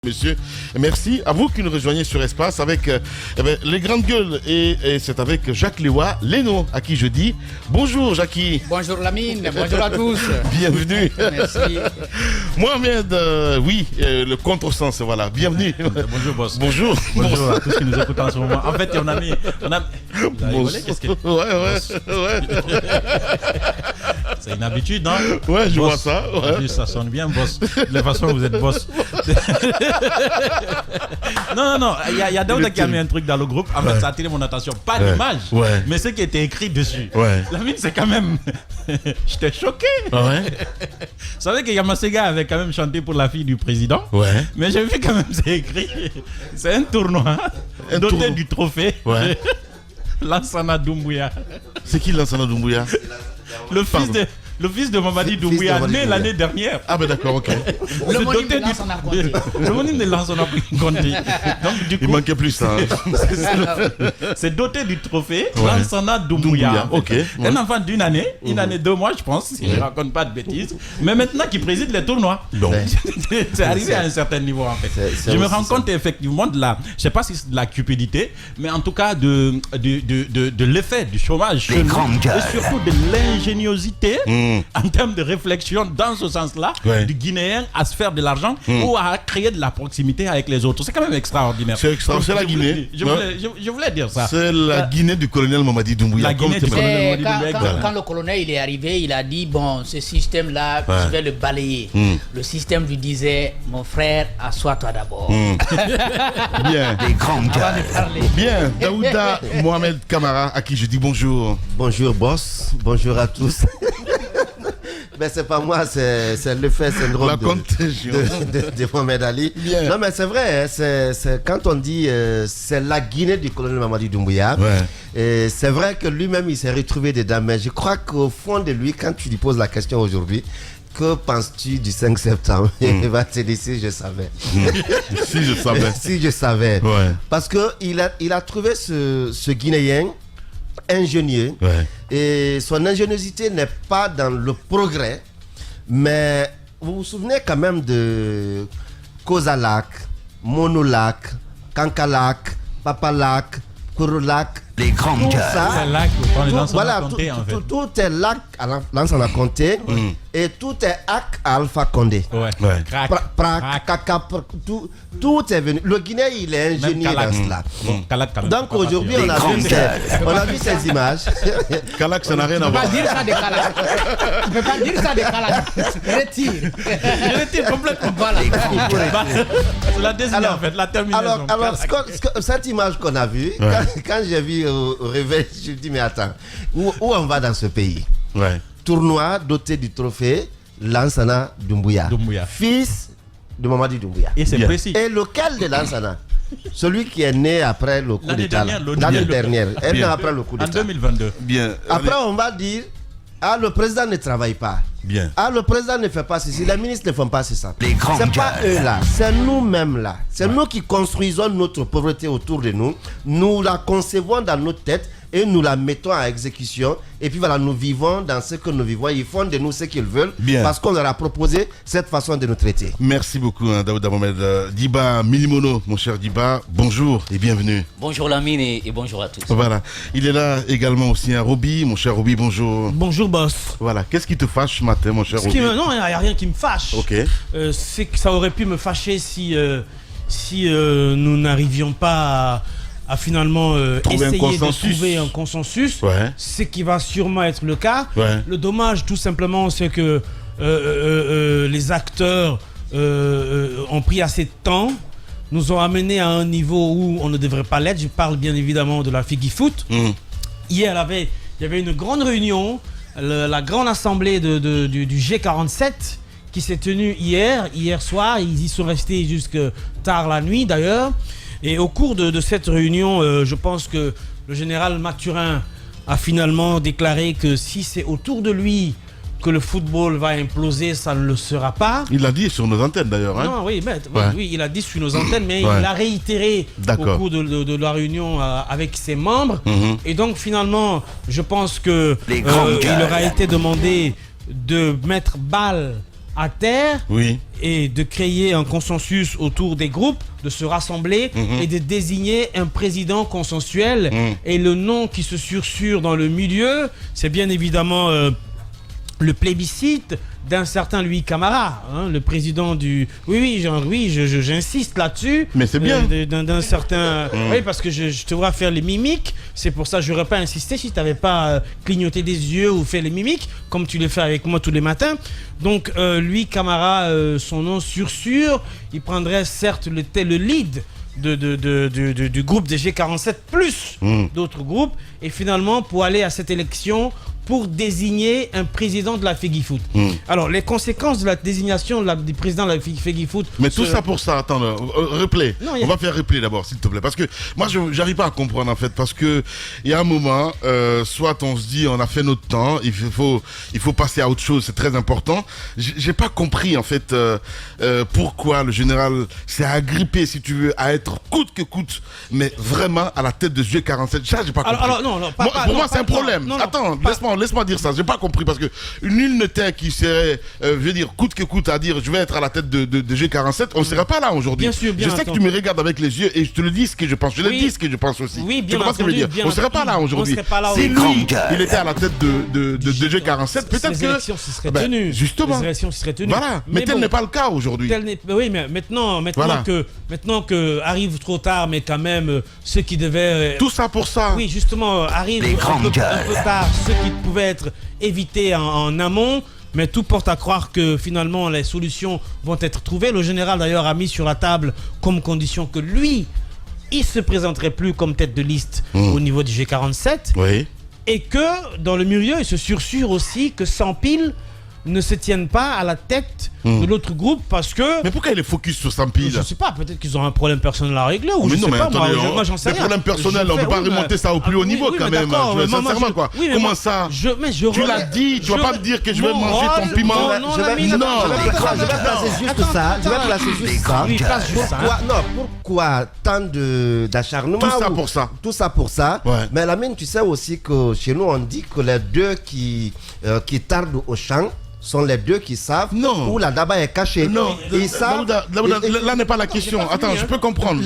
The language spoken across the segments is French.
Messieurs, merci à vous qui nous rejoignez sur Espace avec les grandes gueules et c'est avec Jacques Lewa Leno à qui je dis bonjour Jackie. Bonjour Lamine, bonjour à tous. Bienvenue. Merci. Mohamed, le contresens, voilà, bienvenue. Bonjour boss. Bonjour. Bonjour à tous qui nous écoutent en ce moment. En fait, on a mis... Ouais. C'est une habitude, non? Ouais, je boss. vois ça. Ouais. Ça sonne bien, boss. De toute façon, vous êtes boss. Non. Il y a Daouda qui a mis un truc dans le groupe. En fait, ça a attiré mon attention. Pas l'image, mais ce qui était écrit dessus. Ouais. Lamine, c'est quand même... J'étais choqué. Ouais. Vous savez que Yamasega avait quand même chanté pour la fille du président. Ouais. Mais j'ai vu quand même, c'est écrit. C'est un tournoi doté du trophée. Ouais. Lansana Doumbouya. C'est qui Lansana Doumbouya? Le fils de Mamadi Doumbouya, né l'année dernière. Ah ben d'accord, ok. Le monime de Lansana Conté. Le monime de Lansana Conté. Donc du Il coup, manquait plus ça. c'est doté du trophée Lansana Doumbouya. Ok. Un enfant d'une année, une année 2 mois je pense, si je ne raconte pas de bêtises, mais maintenant qui préside les tournois. Donc. C'est arrivé à un certain niveau en fait. Je me rends compte effectivement de la, je sais pas si c'est de la cupidité, mais en tout cas de l'effet du chômage chez nous, et surtout de l'ingéniosité en termes de réflexion dans ce sens-là, du Guinéen à se faire de l'argent ou à créer de la proximité avec les autres. C'est quand même extraordinaire. C'est extraordinaire. C'est la Guinée. Je voulais dire ça. C'est la Guinée du colonel Mamadi Doumbouya. La Guinée du colonel Mamadi Doumbouya. Quand le colonel il est arrivé, il a dit bon, ce système-là, je vais le balayer. Le système lui disait, mon frère, assois-toi d'abord. Bien. Les grandes gueules. Bien. Daouda Mohamed Kamara à qui je dis bonjour. Bonjour boss, bonjour à tous. Ben c'est pas moi, c'est l'effet syndrome La contagion de Mohamed Ali. Bien. Non mais c'est vrai, c'est quand on dit c'est la Guinée du colonel Mamadi Doumbouya. Et c'est vrai que lui-même il s'est retrouvé dedans, mais je crois qu'au fond de lui, quand tu lui poses la question aujourd'hui, que penses-tu du 5 septembre? Il va te dire si je savais. Si je savais. Si je savais. Ouais. Parce qu'il a trouvé ce Guinéen ingénieux. Et son ingéniosité n'est pas dans le progrès, mais vous vous souvenez quand même de Kozalak, Monolac, Kankalac, Papalac, Kurulak. Les grandes tout ça, tout est lac à Lansana Conté et tout est ac à Alpha Condé. Tout est venu. Le Guinéen il est ingénieux dans cela. Donc aujourd'hui on a vu ces images. Kalak, ça n'a rien à voir. Tu peux pas dire ça de Kalak. Retire. Je retire complètement. Voilà. C'est la désignée en fait, la terminaison. Alors cette image qu'on a vue, quand j'ai vu au réveil, je me dis mais attends, où on va dans ce pays? Tournoi doté du trophée Lansana Doumbouya, fils de Mamadi Doumbouya. Et c'est précis. Et lequel de Lansana? Celui qui est né après le coup d'État. L'année dernière. Après le coup d'État. En 2022. Bien. Après on va dire le président ne travaille pas. Bien. Le président ne fait pas ceci, les ministres ne font pas ça. C'est pas eux là, c'est nous-mêmes là. C'est nous qui construisons notre pauvreté autour de nous. Nous la concevons dans notre tête et nous la mettons à exécution. Et puis voilà, nous vivons dans ce que nous vivons. Ils font de nous ce qu'ils veulent. Bien. Parce qu'on leur a proposé cette façon de nous traiter. Merci beaucoup, Daouda Mohamed. Diba Milimono, mon cher Diba, bonjour et bienvenue. Bonjour Lamine et bonjour à tous. Voilà. Il est là également aussi, Roby, mon cher Roby, bonjour. Bonjour boss. Voilà. Qu'est-ce qui te fâche ce matin, mon cher Roby? Non, il n'y a rien qui me fâche. Ok. C'est que ça aurait pu me fâcher si nous n'arrivions pas à finalement essayer de trouver un consensus, ce qui va sûrement être le cas. Le dommage tout simplement c'est que les acteurs ont pris assez de temps, nous ont amenés à un niveau où on ne devrait pas l'être. Je parle bien évidemment de la Figgy Foot. Hier il y avait une grande réunion, la grande assemblée du G47 qui s'est tenue hier soir. Ils y sont restés jusque tard la nuit d'ailleurs. Et au cours de cette réunion, je pense que le général Mathurin a finalement déclaré que si c'est autour de lui que le football va imploser, ça ne le sera pas. Il l'a dit sur nos antennes d'ailleurs. Non, oui, il a dit sur nos antennes, mais il l'a réitéré au cours de la réunion avec ses membres. Et donc finalement, je pense que il leur a été demandé de mettre balle à terre et de créer un consensus autour des groupes, de se rassembler et de désigner un président consensuel. Et le nom qui se sursure dans le milieu, c'est bien évidemment le plébiscite d'un certain Louis Camara, le président du... j'insiste là-dessus. Mais c'est bien. D'un certain... Oui, parce que je te vois faire les mimiques. C'est pour ça que je n'aurais pas insisté si tu n'avais pas clignoté des yeux ou fait les mimiques, comme tu le fais avec moi tous les matins. Donc, Louis Camara, son nom sursure, il prendrait certes le lead du groupe des G47 plus d'autres groupes. Et finalement, pour aller à cette élection... pour désigner un président de la FEGIFOOT. Alors, les conséquences de la désignation du président de la FEGIFOOT... Mais tout ça pour ça, attends, replay. On va faire replay d'abord, s'il te plaît. Parce que moi, je n'arrive pas à comprendre, en fait. Parce qu'il y a un moment, soit on se dit, on a fait notre temps, il faut passer à autre chose, c'est très important. J'ai pas compris, en fait, pourquoi le général s'est agrippé, si tu veux, à être coûte que coûte, mais vraiment à la tête de G47. Ça, j'ai pas compris. Pour moi, c'est un problème. Attends, laisse-moi dire ça, j'ai pas compris parce que nul n'était qui serait, coûte que coûte à dire je vais être à la tête de G47, on ne serait pas là aujourd'hui. Je sais que tu me regardes avec les yeux et je te le dis ce que je pense, je le dis ce que je pense aussi. Oui, tu comprends ce que je veux dire? On ne serait pas là aujourd'hui. Si lui, il était à la tête de G47, peut-être que... élections se seraient tenues. Justement. Les élections se seraient tenues. Voilà, mais tel n'est pas le cas aujourd'hui. Oui, mais maintenant que arrive trop tard, mais quand même, ceux qui devaient... Tout ça pour ça. Oui, justement, arrive un peu tard, ceux qui pouvaient être évités en amont, mais tout porte à croire que finalement les solutions vont être trouvées. Le général d'ailleurs a mis sur la table comme condition que lui, il se présenterait plus comme tête de liste au niveau du G47 et que dans le milieu il se sursure aussi que Sampil ne se tiennent pas à la tête de l'autre groupe parce que... Mais pourquoi il est focus sur Sampil? Je ne sais pas, peut-être qu'ils ont un problème personnel à régler ou mais je non, sais pas, attendez, moi j'en sais rien. Des problèmes personnels, on ne peut pas remonter ça au plus haut niveau quand même. Sincèrement quoi. Comment ça? Tu l'as dit, tu vas pas me dire que je vais manger ton piment. Je vais placer juste ça. Pourquoi tant d'acharnement? Tout ça pour ça. Mais Lamine, tu sais aussi que chez nous on dit que les deux qui tardent au champ sont les deux qui savent où la daba est cachée. Non, là n'est pas la question. Attends, je peux comprendre.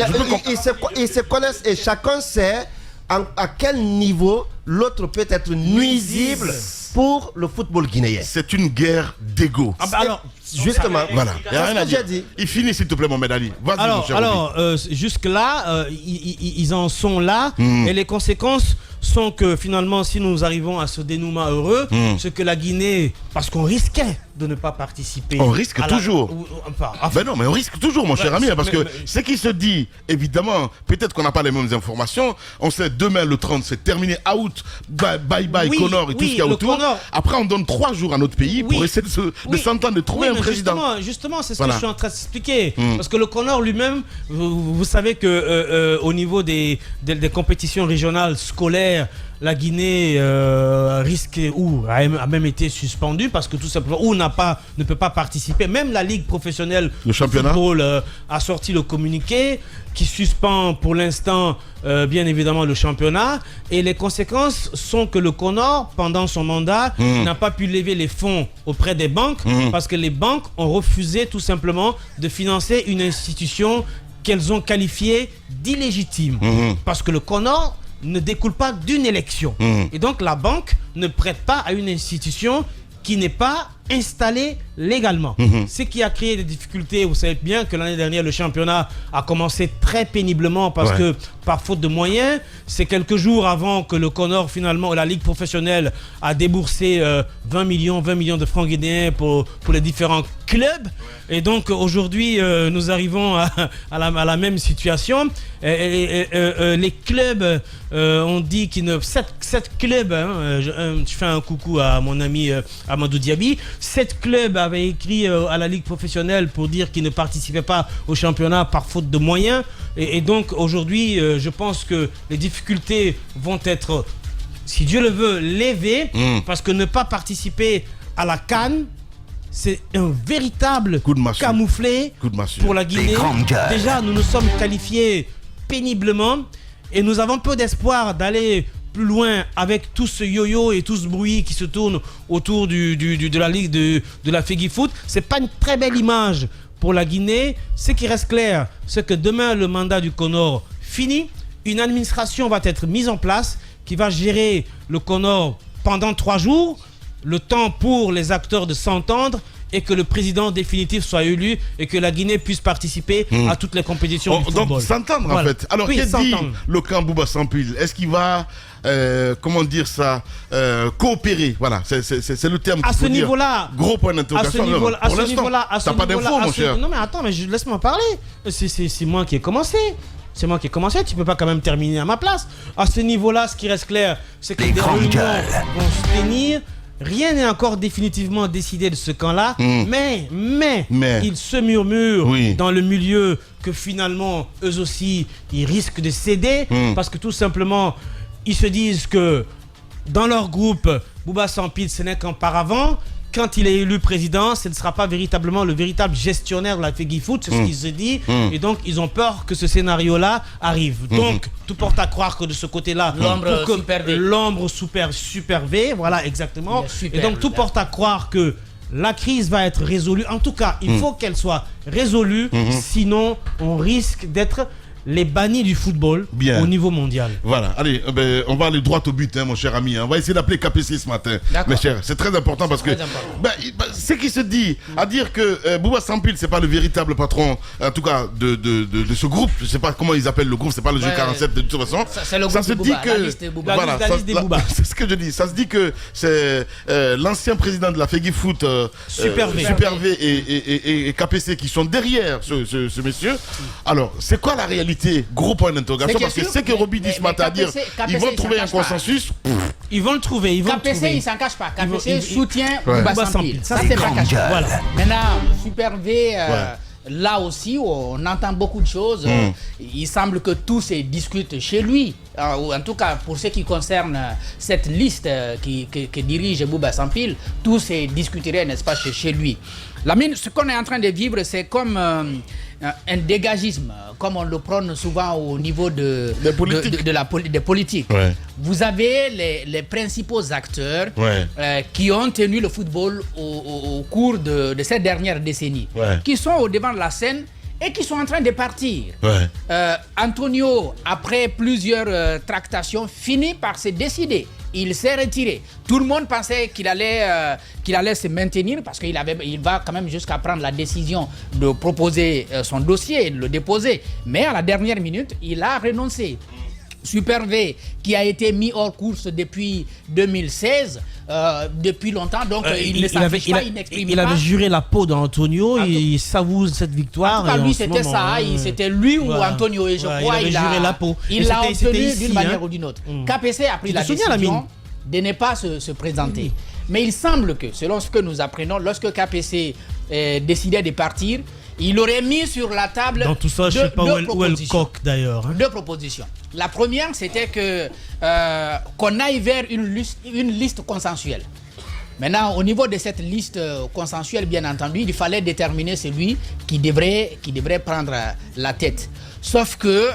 Ils se connaissent et chacun sait à quel niveau l'autre peut être nuisible pour le football guinéen. C'est une guerre d'ego. Alors, justement, voilà. Il n'y a rien à dire. Il finit s'il te plaît, Mohamed Ali. Vas-y, mon cher. Alors, jusque-là, ils en sont là et les conséquences sont que finalement, si nous arrivons à ce dénouement heureux, ce que la Guinée, parce qu'on risquait de ne pas participer. On risque toujours. Ben non, mais on risque toujours, mon cher ami, parce que ce qui se dit, évidemment, peut-être qu'on n'a pas les mêmes informations. On sait demain le 30, c'est terminé, out, bye bye, Connor et tout ce qu'il y a autour. Après, on donne 3 jours à notre pays pour essayer de s'entendre, de trouver un président. Justement, c'est ce que je suis en train d'expliquer. Parce que le Connor lui-même, vous savez que au niveau des compétitions régionales scolaires, la Guinée risque ou a même été suspendue parce que tout simplement ou ne peut pas participer. Même la Ligue professionnelle de football a sorti le communiqué qui suspend pour l'instant bien évidemment le championnat et les conséquences sont que le Connor pendant son mandat n'a pas pu lever les fonds auprès des banques parce que les banques ont refusé tout simplement de financer une institution qu'elles ont qualifiée d'illégitime parce que le Connor ne découle pas d'une élection. Et donc la banque ne prête pas à une institution qui n'est pas installée légalement. Ce qui a créé des difficultés. Vous savez bien que l'année dernière, le championnat a commencé très péniblement parce que par faute de moyens, c'est quelques jours avant que le Connor, finalement, la Ligue professionnelle a déboursé 20 millions de francs guinéens pour les différents clubs. Et donc aujourd'hui, nous arrivons à la même situation. Les clubs ont dit qu'ils ne... 7 clubs, je fais un coucou à mon ami Amadou Diaby, 7 clubs avaient écrit à la Ligue professionnelle pour dire qu'ils ne participaient pas au championnat par faute de moyens. Et donc aujourd'hui, je pense que les difficultés vont être, si Dieu le veut, levées. Parce que ne pas participer à la CAN, c'est un véritable camouflet pour la Guinée. Déjà, nous nous sommes qualifiés péniblement et nous avons peu d'espoir d'aller plus loin avec tout ce yo-yo et tout ce bruit qui se tourne autour de la ligue de la FEGIFOOT. C'est pas une très belle image pour la Guinée. Ce qui reste clair, c'est que demain, le mandat du Conor finit. Une administration va être mise en place qui va gérer le Conor pendant 3 jours, le temps pour les acteurs de s'entendre et que le président définitif soit élu et que la Guinée puisse participer à toutes les compétitions du football. Donc s'entendre en fait. Alors qu'est-ce que dit le camp Bouba Sampil? Est-ce qu'il va, coopérer? Voilà, c'est le terme. À ce niveau-là, gros point d'interrogation. À ce niveau-là, t'as pas d'infos, mon cher. Non mais attends, mais laisse-moi parler. C'est moi qui ai commencé. C'est moi qui ai commencé, tu peux pas quand même terminer à ma place. À ce niveau-là, ce qui reste clair, c'est que des réunions vont se tenir. Rien n'est encore définitivement décidé de ce camp-là, mais il se murmure dans le milieu que finalement, eux aussi, ils risquent de céder parce que tout simplement, ils se disent que dans leur groupe, Bouba Sampil, ce n'est qu'un paravent. Quand il est élu président, ce ne sera pas véritablement le véritable gestionnaire de la FEGIFOOT, c'est ce qui se dit. Et donc, ils ont peur que ce scénario-là arrive. Donc, tout porte à croire que de ce côté-là, l'ombre super V, voilà, exactement. Et donc, tout porte à croire que la crise va être résolue. En tout cas, il faut qu'elle soit résolue, sinon, on risque d'être les bannis du football au niveau mondial. Voilà, allez, on va aller droit au but, mon cher ami. On va essayer d'appeler KPC ce matin, mes chers. C'est très important parce que ce qui se dit, à dire que Bouba Sampil, c'est pas le véritable patron, en tout cas, de ce groupe. Je sais pas comment ils appellent le groupe, c'est pas le G47 de toute façon. C'est le groupe de Bouba, la liste de Bouba. La liste des Bouba. C'est ce que je dis. Ça se dit que c'est l'ancien président de la FEGIFOOT, Super V et KPC qui sont derrière ce monsieur. Alors, c'est quoi la réalité? Gros point d'interrogation parce que c'est que Roby dit ce matin à dire ils vont trouver un consensus. Ils vont le trouver. KPC, il s'en cache pas. KPC soutient Bouba Sampil. Ça, c'est pas caché. Voilà. Maintenant, Super V, là aussi, on entend beaucoup de choses. Il semble que tout se discute chez lui. Ou en tout cas, pour ce qui concerne cette liste que dirige Bouba Sampil, tout se discuterait, n'est-ce pas, chez lui. Ce qu'on est en train de vivre, c'est comme un dégagisme, comme on le prône souvent au niveau des politiques. Vous avez les principaux acteurs qui ont tenu le football au cours de cette dernière décennie, qui sont au devant de la scène et qui sont en train de partir. Antonio, après plusieurs tractations, finit par se décider. Il s'est retiré. Tout le monde pensait qu'il allait se maintenir parce qu'il va quand même jusqu'à prendre la décision de proposer son dossier et de le déposer. Mais à la dernière minute, il a renoncé. Super V, qui a été mis hors course depuis 2016, depuis longtemps, donc il ne s'affiche pas, il n'exprime pas. Il avait juré la peau d'Antonio, il savoure cette victoire. En tout cas, lui, c'était ça, c'était lui ou Antonio, et je crois qu'il a juré la peau. Il l'a obtenu d'une manière ou d'une autre. KPC a pris la décision de ne pas se présenter. Mais il semble que, selon ce que nous apprenons, lorsque KPC décidait de partir, il aurait mis sur la table dans tout ça, je ne sais pas où est le coq d'ailleurs. Deux propositions. La première, c'était qu'on aille vers une liste consensuelle. Maintenant, au niveau de cette liste consensuelle, bien entendu, il fallait déterminer celui qui devrait prendre la tête. Sauf que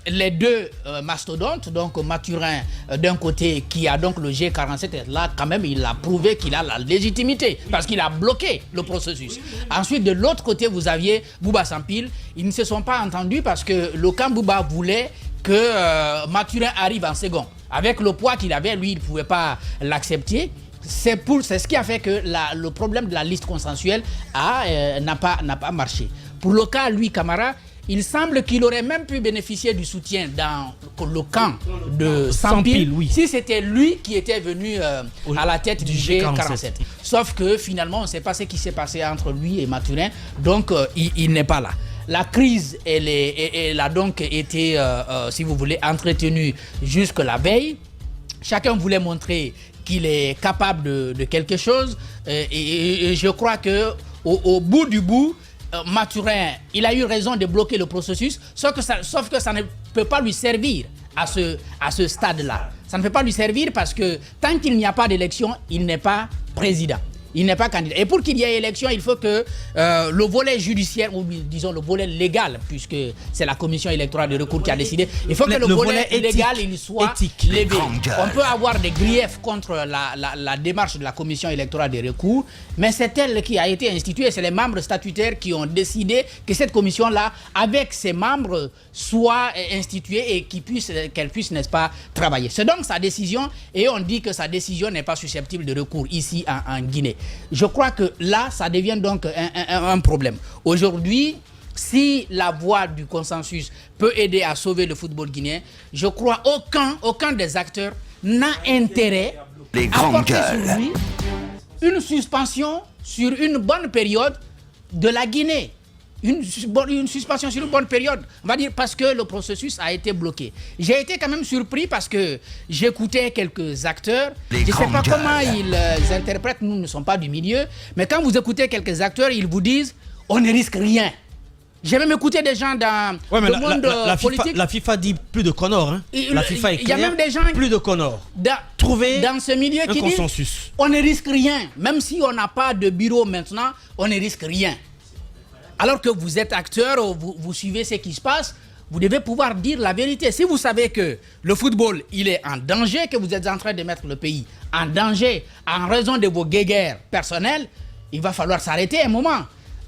les deux mastodontes, donc Mathurin d'un côté, qui a donc le G47, là, quand même, il a prouvé qu'il a la légitimité, parce qu'il a bloqué le processus. Ensuite, de l'autre côté, vous aviez Bouba Sampil. Ils ne se sont pas entendus parce que le camp Bouba voulait que Mathurin arrive en second. Avec le poids qu'il avait, lui, il ne pouvait pas l'accepter. C'est ce qui a fait que le problème de la liste consensuelle n'a pas marché. Pour le cas, lui, Camara, il semble qu'il aurait même pu bénéficier du soutien dans le camp de Sampil, si c'était lui qui était venu à la tête du G47. Sauf que finalement, on ne sait pas ce qui s'est passé entre lui et Mathurin, donc il n'est pas là. La crise, elle a donc été, si vous voulez, entretenue jusque la veille. Chacun voulait montrer qu'il est capable de quelque chose. Et je crois qu'au bout du bout, Mathurin, il a eu raison de bloquer le processus, sauf que ça ne peut pas lui servir à ce stade-là. Ça ne peut pas lui servir parce que tant qu'il n'y a pas d'élection, il n'est pas président. Il n'est pas candidat. Et pour qu'il y ait élection, il faut que le volet judiciaire, ou disons le volet légal, puisque c'est la commission électorale de recours qui a décidé, il faut que le volet légal il soit levé. On peut avoir des griefs contre la démarche de la commission électorale de recours, mais c'est elle qui a été instituée, c'est les membres statutaires qui ont décidé que cette commission-là, avec ses membres, soit instituée et qu'elle puisse, n'est-ce pas, travailler. C'est donc sa décision, et on dit que sa décision n'est pas susceptible de recours ici en Guinée. Je crois que là, ça devient donc un problème. Aujourd'hui, si la voie du consensus peut aider à sauver le football guinéen, je crois aucun des acteurs n'a intérêt à porter sur lui une suspension sur une bonne période de la Guinée. Une suspension sur une bonne période, on va dire, parce que le processus a été bloqué. J'ai été quand même surpris parce que j'écoutais quelques acteurs, je ne sais pas comment ils interprètent, nous ne sommes pas du milieu, mais quand vous écoutez quelques acteurs, ils vous disent on ne risque rien. J'ai même écouté des gens dans le monde politique. La FIFA dit plus de Connor. Hein. La FIFA est claire, il y a même des gens plus de Connor. Trouver dans ce milieu qui disent on ne risque rien. Même si on n'a pas de bureau maintenant, on ne risque rien. Alors que vous êtes acteur, vous suivez ce qui se passe, vous devez pouvoir dire la vérité. Si vous savez que le football, il est en danger, que vous êtes en train de mettre le pays en danger en raison de vos guéguerres personnelles, il va falloir s'arrêter un moment.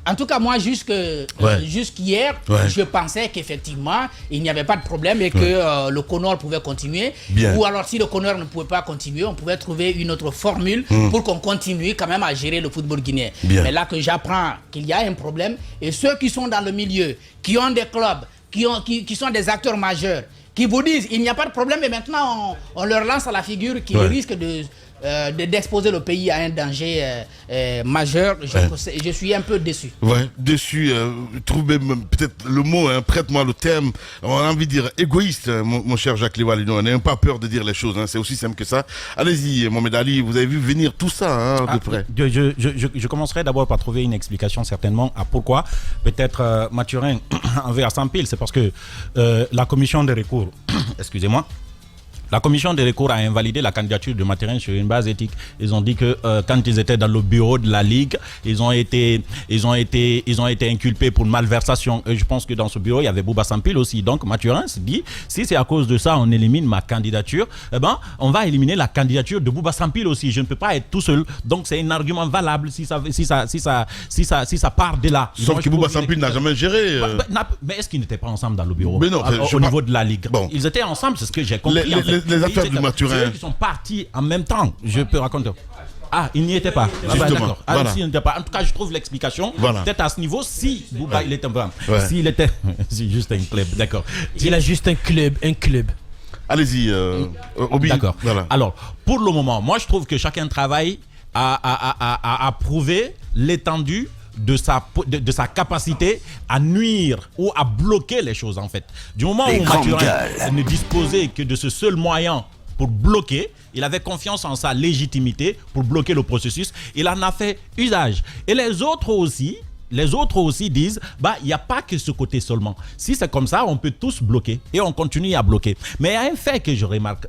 En tout cas, moi, jusqu'hier, je pensais qu'effectivement, il n'y avait pas de problème et que le Connor pouvait continuer. Bien. Ou alors, si le Connor ne pouvait pas continuer, on pouvait trouver une autre formule pour qu'on continue quand même à gérer le football guinéen. Bien. Mais là que j'apprends qu'il y a un problème, et ceux qui sont dans le milieu, qui ont des clubs, qui sont des acteurs majeurs, qui vous disent il n'y a pas de problème, mais maintenant on leur lance à la figure qu'ils risquent d'exposer le pays à un danger majeur. Je suis un peu déçu. Ouais, déçu. Trouvez peut-être le mot, prête-moi le terme. On a envie de dire égoïste, mon cher Jacques Liwali. On n'a pas peur de dire les choses. C'est aussi simple que ça. Allez-y, Mohamed Ali, vous avez vu venir tout ça de près. Je commencerai d'abord par trouver une explication certainement à pourquoi peut-être Mathurin envers Sampil. C'est parce que la commission de recours, excusez-moi, la commission de recours a invalidé la candidature de Mathurin sur une base éthique. Ils ont dit que quand ils étaient dans le bureau de la Ligue, ils ont été inculpés pour malversation. Et je pense que dans ce bureau, il y avait Bouba Sampil aussi. Donc Mathurin se dit, si c'est à cause de ça, on élimine ma candidature, on va éliminer la candidature de Bouba Sampil aussi. Je ne peux pas être tout seul. Donc c'est un argument valable si ça part de là. Sauf que Bouba Sampil n'a jamais géré. Mais est-ce qu'ils n'étaient pas ensemble dans le bureau? Mais non, au niveau de la Ligue. Bon. Ils étaient ensemble, c'est ce que j'ai compris. Les affaires du Mathurin. C'est eux qui sont partis en même temps. Je peux raconter. Ah, il n'y était pas. Justement. Voilà. Il n'était pas. En tout cas, je trouve l'explication. Peut-être à ce niveau, si Bouba, il était un peu. S'il était. C'est juste un club, d'accord. Il a juste un club. Allez-y, Obi. D'accord. Voilà. Alors, pour le moment, moi, je trouve que chacun travaille à prouver l'étendue de sa capacité à nuire ou à bloquer les choses en fait. Du moment où Mathurin ne disposait que de ce seul moyen pour bloquer, il avait confiance en sa légitimité pour bloquer le processus, il en a fait usage. Et les autres aussi disent, il n'y a pas que ce côté seulement. Si c'est comme ça, on peut tous bloquer et on continue à bloquer. Mais il y a un fait que je remarque.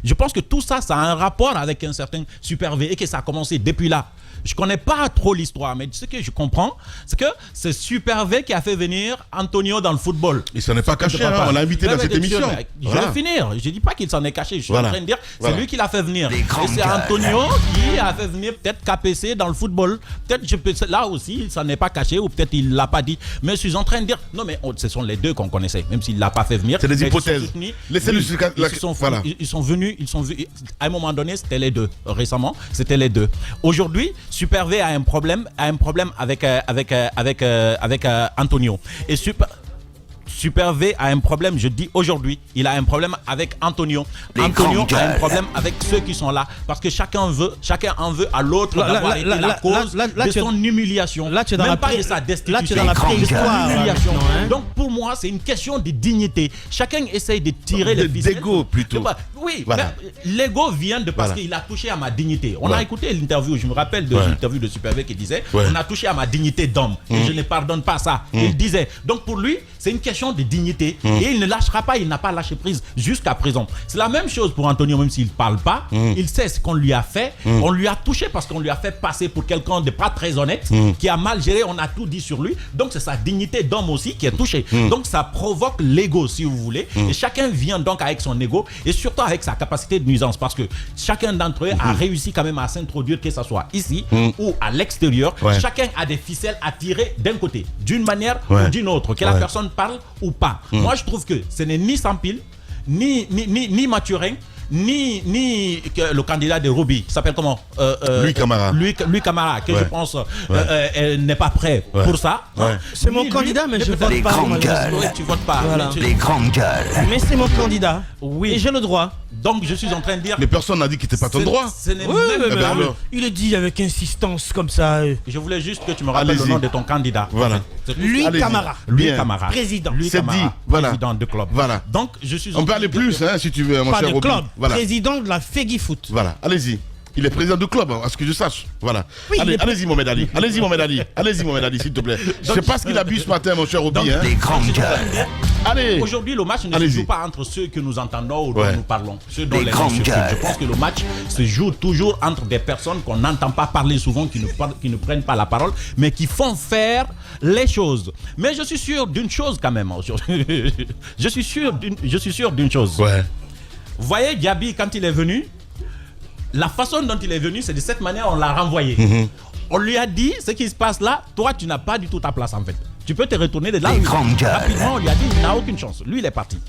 Je pense que tout ça, ça a un rapport avec un certain Super V et que ça a commencé depuis là. Je ne connais pas trop l'histoire, mais ce que je comprends, c'est que c'est Super V qui a fait venir Antonio dans le football. Il s'en est pas caché, on l'a invité dans cette émission. Je vais finir. Je ne dis pas qu'il s'en est caché. Je suis en train de dire, c'est lui qui l'a fait venir. Et c'est Antonio qui a fait venir peut-être KPC dans le football. Peut-être là aussi, il s'en est pas caché ou peut-être il ne l'a pas dit. Mais je suis en train de dire, non mais ce sont les deux qu'on connaissait, même s'il ne l'a pas fait venir. C'est des hypothèses. Ils sont venus, à un moment donné, c'était les deux. Récemment, c'était les deux. Aujourd'hui, Super V a un problème avec Antonio. Et Super V a un problème, je dis aujourd'hui, il a un problème avec Antonio. Antonio a un problème avec ceux qui sont là, parce que chacun en veut à l'autre d'avoir été la cause de son humiliation. Là, tu es dans même pas de sa destitution. Là, tu es dans la préhistoire. Donc pour moi, c'est une question de dignité. Chacun essaye de tirer les ficelles. D'ego plutôt. Oui, l'ego vient de parce qu'il a touché à ma dignité. On a écouté l'interview, je me rappelle de l'interview de Super V qui disait, on a touché à ma dignité d'homme et je ne pardonne pas ça. Il disait. Donc pour lui, c'est une question question de dignité. Et il ne lâchera pas, il n'a pas lâché prise jusqu'à présent. C'est la même chose pour Antonio, même s'il ne parle pas. Il sait ce qu'on lui a fait. On lui a touché parce qu'on lui a fait passer pour quelqu'un de pas très honnête, qui a mal géré, on a tout dit sur lui. Donc c'est sa dignité d'homme aussi qui est touchée. Donc ça provoque l'ego, si vous voulez. Et chacun vient donc avec son ego et surtout avec sa capacité de nuisance, parce que chacun d'entre eux a réussi quand même à s'introduire, que ce soit ici ou à l'extérieur. Chacun a des ficelles à tirer d'un côté, d'une manière ou d'une autre, que la personne parle ou pas. Moi je trouve que ce n'est ni Sampil, ni Mathurin, ni le candidat de Roby, s'appelle comment, Louis Camara. Louis Camara, que je pense n'est pas prêt pour ça. C'est mon candidat, mais je vote pas. Les grandes gueules. Tu votes pas. Voilà. Les grandes gueules. Mais c'est mon candidat. Oui. Et j'ai le droit. Donc je suis en train de dire. Mais personne n'a dit qu'il n'était pas ton droit. Il est dit avec insistance comme ça. Je voulais juste que tu me rappelles le nom de ton candidat. Voilà. Louis Camara. Louis Camara. Président. Louis C'est Camara, dit. Voilà. président de club. Voilà. Donc je suis. On peut aller plus, hein, si tu veux, mon Pas cher de Roby. club. Voilà. Président de la Fegui Foot. Voilà, allez-y. Il est président du club, à ce que je sache. Voilà. Oui, allez-y, Mohamed Ali. Allez-y, Mohamed Ali. Allez-y, Mohamed Ali, s'il te plaît. Je sais pas ce qu'il a bu ce matin, mon cher Roby. Hein. Les grandes gueules. Allez. Aujourd'hui, le match ne se joue pas entre ceux que nous entendons ou dont nous parlons. Ceux dont les noms circulent. Je pense que le match se joue toujours entre des personnes qu'on n'entend pas parler souvent, qui ne prennent pas la parole, mais qui font faire les choses. Mais je suis sûr d'une chose quand même. Je suis sûr d'une chose. Ouais. Vous voyez, Diaby, quand il est venu, la façon dont il est venu, c'est de cette manière on l'a renvoyé. On lui a dit, ce qui se passe là, toi, tu n'as pas du tout ta place en fait. Tu peux te retourner de là. Rapidement, on lui a dit, il n'a aucune chance. Lui, il est parti.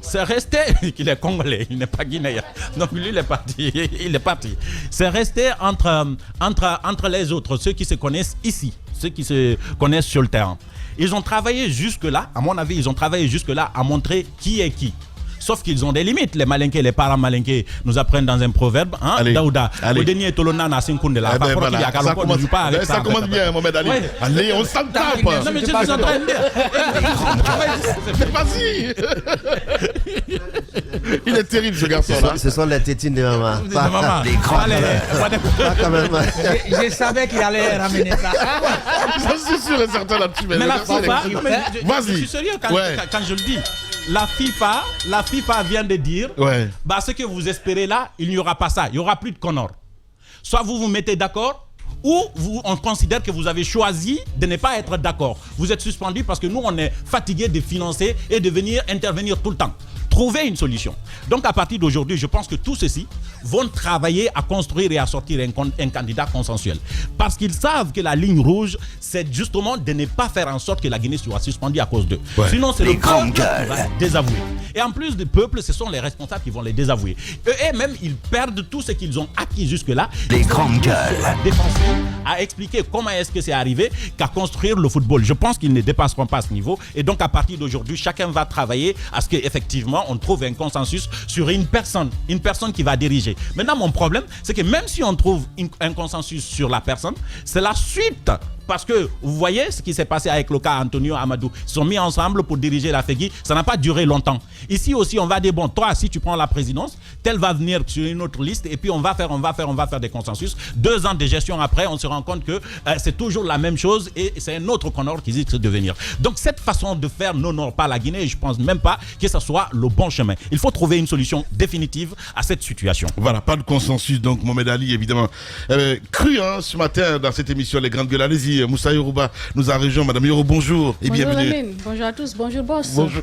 C'est resté, qu'il est congolais, il n'est pas guinéen. Donc lui, il est parti. Il est parti. C'est resté entre les autres, ceux qui se connaissent ici, ceux qui se connaissent sur le terrain. Ils ont travaillé jusque-là, à mon avis, ils ont travaillé jusque-là à montrer qui est qui. Sauf qu'ils ont des limites. Les malinqués, les parents malinqués nous apprennent dans un proverbe. Hein, Daouda. Au dernier Tolona na Sinkunde là. Ça commence bien, Mohamed Ali. Ouais. Allez, on s'en tape. Non, mais je suis en train de dire. Mais vas-y. Il est terrible, ce garçon-là. Ce sont les tétines de maman. Maman. Pas quand même. Je savais qu'il allait ramener ça. Je suis sûr et certain là-dessus. Mais la FIFA, vas-y. Je suis sérieux quand je le dis. La FIFA vient de dire, ce que vous espérez là, il n'y aura pas ça. Il n'y aura plus de Connor. Soit vous vous mettez d'accord, ou on considère que vous avez choisi de ne pas être d'accord. Vous êtes suspendu parce que nous, on est fatigué de financer et de venir intervenir tout le temps. Trouver une solution. Donc à partir d'aujourd'hui, je pense que tous ceux-ci vont travailler à construire et à sortir un candidat consensuel. Parce qu'ils savent que la ligne rouge, c'est justement de ne pas faire en sorte que la Guinée soit suspendue à cause d'eux. Sinon, c'est le peuple qui va désavouer. Et en plus du peuple, ce sont les responsables qui vont les désavouer. Eux-mêmes, ils perdent tout ce qu'ils ont acquis jusque-là. Les grandes gueules. À défoncer, à expliquer comment est-ce que c'est arrivé, qu'à construire le football. Je pense qu'ils ne dépasseront pas ce niveau. Et donc, à partir d'aujourd'hui, chacun va travailler à ce qu'effectivement, on trouve un consensus sur une personne qui va diriger. Maintenant, mon problème, c'est que même si on trouve un consensus sur la personne, c'est la suite. Parce que vous voyez ce qui s'est passé avec le cas Antonio Amadou. Ils sont mis ensemble pour diriger la Fegui. Ça n'a pas duré longtemps. Ici aussi, on va dire, bon, toi, si tu prends la présidence, tel va venir sur une autre liste et puis on va faire des consensus. 2 ans de gestion après, on se rend compte que c'est toujours la même chose et c'est un autre Connor qui risque de venir. Donc cette façon de faire n'honore pas la Guinée et je ne pense même pas que ce soit le bon chemin. Il faut trouver une solution définitive à cette situation. Voilà, pas de consensus. Donc Mohamed Ali, évidemment, cru ce matin dans cette émission Les Grandes Gueules. Allez-y. Moussa Yoruba nous a rejoint. Madame Yoro, bonjour et bonjour bienvenue. Lamine. Bonjour à tous, bonjour boss. Bonjour.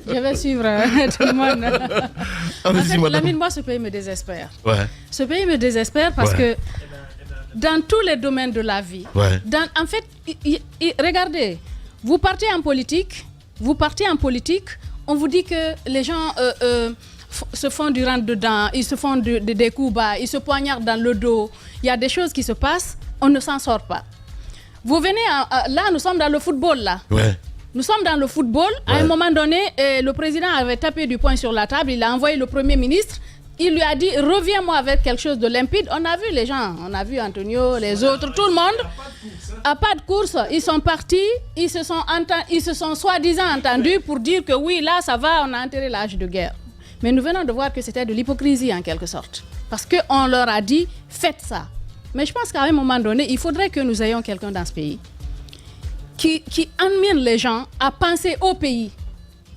Je vais suivre tout le monde. En fait, Lamine, moi ce pays me désespère. Ce pays me désespère parce que dans tous les domaines de la vie, en fait, regardez, vous partez en politique, on vous dit que les gens se font du rentre-dedans, ils se font des coups bas, ils se poignardent dans le dos. Il y a des choses qui se passent, on ne s'en sort pas. Vous venez, là, nous sommes dans le football, là. Nous sommes dans le football. À un moment donné, le président avait tapé du poing sur la table, il a envoyé le Premier ministre. Il lui a dit, reviens-moi avec quelque chose de limpide. On a vu les gens, on a vu Antonio, les autres, tout le monde. À pas de course, ils sont partis, ils se sont soi-disant entendus pour dire que oui, là, ça va, on a enterré l'âge de guerre. Mais nous venons de voir que c'était de l'hypocrisie en quelque sorte. Parce qu'on leur a dit, faites ça. Mais je pense qu'à un moment donné, il faudrait que nous ayons quelqu'un dans ce pays qui amène les gens à penser au pays.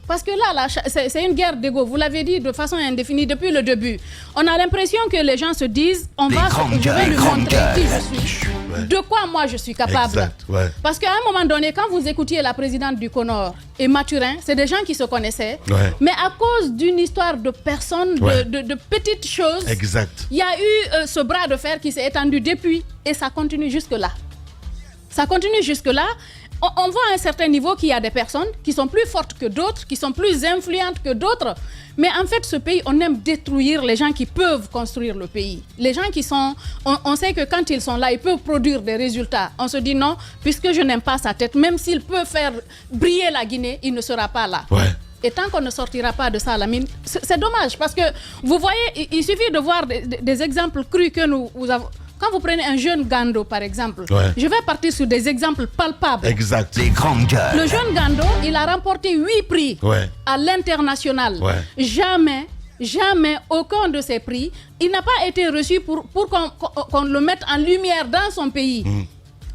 Parce que là c'est une guerre d'ego. Vous l'avez dit de façon indéfinie depuis le début. On a l'impression que les gens se disent, je vais lui montrer qui je suis. De quoi moi je suis capable. Exact, ouais. Parce qu'à un moment donné, quand vous écoutiez la présidente du CONOR et Mathurin, c'est des gens qui se connaissaient. Ouais. Mais à cause d'une histoire de personnes, de petites choses, il y a eu ce bras de fer qui s'est étendu depuis et ça continue jusque-là. Ça continue jusque-là. On voit à un certain niveau qu'il y a des personnes qui sont plus fortes que d'autres, qui sont plus influentes que d'autres. Mais en fait, ce pays, on aime détruire les gens qui peuvent construire le pays. Les gens qui sont... On sait que quand ils sont là, ils peuvent produire des résultats. On se dit non, puisque je n'aime pas sa tête, même s'il peut faire briller la Guinée, il ne sera pas là. Ouais. Et tant qu'on ne sortira pas de ça, Lamine, c'est dommage. Parce que vous voyez, il suffit de voir des exemples crus que nous avons... Quand vous prenez un jeune Gando, par exemple, je vais partir sur des exemples palpables. Exact. Les grandes gueules. Le jeune Gando, il a remporté 8 prix à l'international. Jamais aucun de ces prix, il n'a pas été reçu pour qu'on le mette en lumière dans son pays.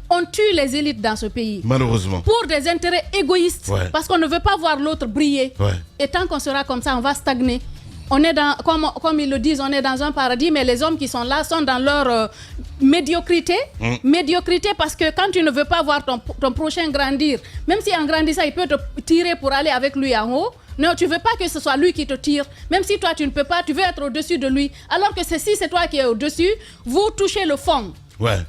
On tue les élites dans ce pays. Malheureusement. Pour des intérêts égoïstes. Parce qu'on ne veut pas voir l'autre briller. Et tant qu'on sera comme ça, on va stagner. On est dans, comme ils le disent, on est dans un paradis, mais les hommes qui sont là sont dans leur médiocrité. Médiocrité parce que quand tu ne veux pas voir ton prochain grandir, même si en grandissant, il peut te tirer pour aller avec lui en haut. Non, tu ne veux pas que ce soit lui qui te tire. Même si toi, tu ne peux pas, tu veux être au-dessus de lui. Alors que si c'est toi qui es au-dessus, vous touchez le fond.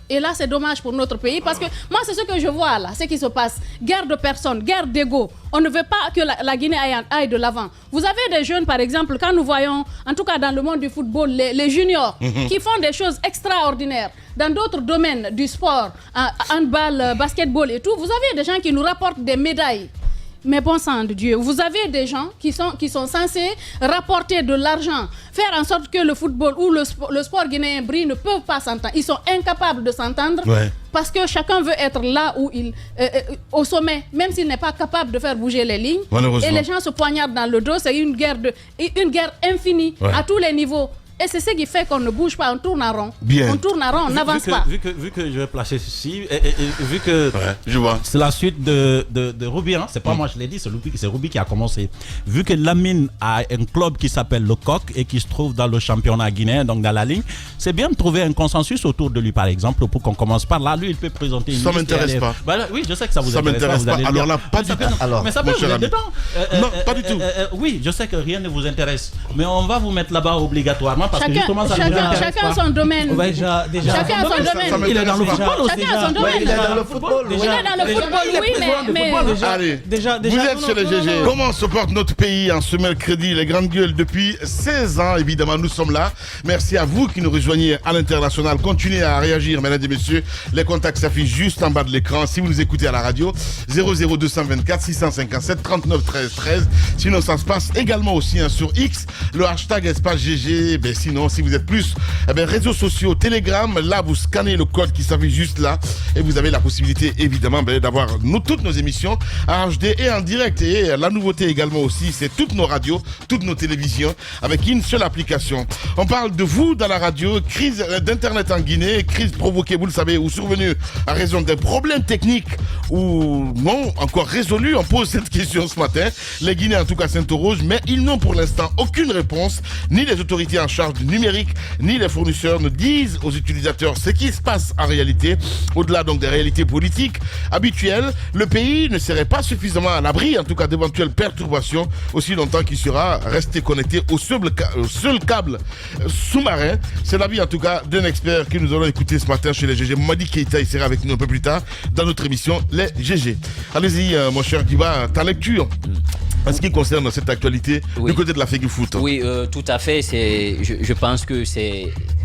Et là, c'est dommage pour notre pays parce que moi, c'est ce que je vois là, ce qui se passe. Guerre de personnes, guerre d'ego. On ne veut pas que la Guinée aille de l'avant. Vous avez des jeunes, par exemple, quand nous voyons, en tout cas dans le monde du football, les juniors qui font des choses extraordinaires. Dans d'autres domaines du sport, handball, basketball et tout, vous avez des gens qui nous rapportent des médailles. Mais bon sang de Dieu, vous avez des gens qui sont censés rapporter de l'argent, faire en sorte que le football ou le sport guinéen brille ne peuvent pas s'entendre. Ils sont incapables de s'entendre parce que chacun veut être là où au sommet, même s'il n'est pas capable de faire bouger les lignes. Et les gens se poignardent dans le dos. C'est une guerre infinie à tous les niveaux. Et c'est ce qui fait qu'on ne bouge pas, on tourne en rond. On tourne en rond, on n'avance pas. Vu que je vais placer ceci, et vu que c'est la suite de Ruby, hein, c'est pas moi je l'ai dit, c'est Ruby qui a commencé. Vu que Lamine a un club qui s'appelle le Coq et qui se trouve dans le championnat guinéen, donc dans la ligne, c'est bien de trouver un consensus autour de lui, par exemple, pour qu'on commence par là. Lui, il peut présenter une liste. Ça m'intéresse pas. Bah, oui, je sais que ça vous intéresse pas. Alors là, pas du tout. Mais ça peut vous être dedans. Non, pas du tout. Oui, je sais que rien ne vous intéresse, mais on va vous mettre là-bas obligatoirement. Parce chacun son domaine. Chacun son domaine. Il est dans le football aussi. Chacun son domaine. Il est dans le football. Il est dans le football, oui, mais... Allez, vous êtes sur les GG. Comment se porte notre pays en ce mercredi? Les grandes gueules depuis 16 ans, évidemment, nous sommes là. Merci à vous qui nous rejoignez à l'international. Continuez à réagir, mesdames et messieurs. Les contacts s'affichent juste en bas de l'écran. Si vous nous écoutez à la radio, 00224 657 39 13 13. Sinon, ça se passe également aussi sur X, le hashtag espace GG. Sinon, si vous êtes plus réseaux sociaux, Telegram, là vous scannez le code qui s'affiche juste là et vous avez la possibilité évidemment d'avoir toutes nos émissions en HD et en direct. Et la nouveauté également aussi, c'est toutes nos radios, toutes nos télévisions avec une seule application. On parle de vous dans la radio, crise d'internet en Guinée, crise provoquée, vous le savez, ou survenue à raison des problèmes techniques ou non encore résolus. On pose cette question ce matin. Les Guinéens en tout cas s'interrogent, mais ils n'ont pour l'instant aucune réponse, ni les autorités en charge du numérique, ni les fournisseurs ne disent aux utilisateurs ce qui se passe en réalité. Au-delà donc des réalités politiques habituelles, le pays ne serait pas suffisamment à l'abri, en tout cas d'éventuelles perturbations, aussi longtemps qu'il sera resté connecté au seul câble sous-marin. C'est l'avis en tout cas d'un expert que nous allons écouter ce matin chez les GG. Madi Keita, il sera avec nous un peu plus tard dans notre émission Les GG. Allez-y mon cher Diba, ta lecture en ce qui concerne cette actualité du côté de la FEGU Foot. Oui, tout à fait. Je pense que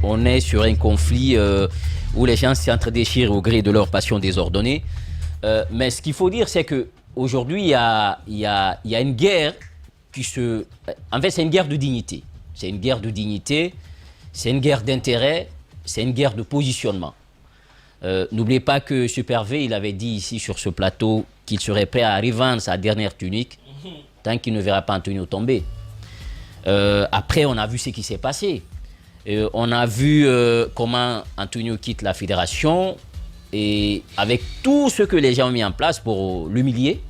on est sur un conflit où les gens s'entre-déchirent au gré de leur passion désordonnée. Mais ce qu'il faut dire, c'est qu'aujourd'hui, il y a une guerre En fait, c'est une guerre de dignité. C'est une guerre de dignité, c'est une guerre d'intérêt, c'est une guerre de positionnement. N'oubliez pas que Super V, il avait dit ici sur ce plateau qu'il serait prêt à revendre sa dernière tunique tant qu'il ne verra pas Antonio tomber. Après, on a vu ce qui s'est passé. On a vu comment Antonio quitte la fédération. et avec tout ce que les gens ont mis en place pour l'humilier.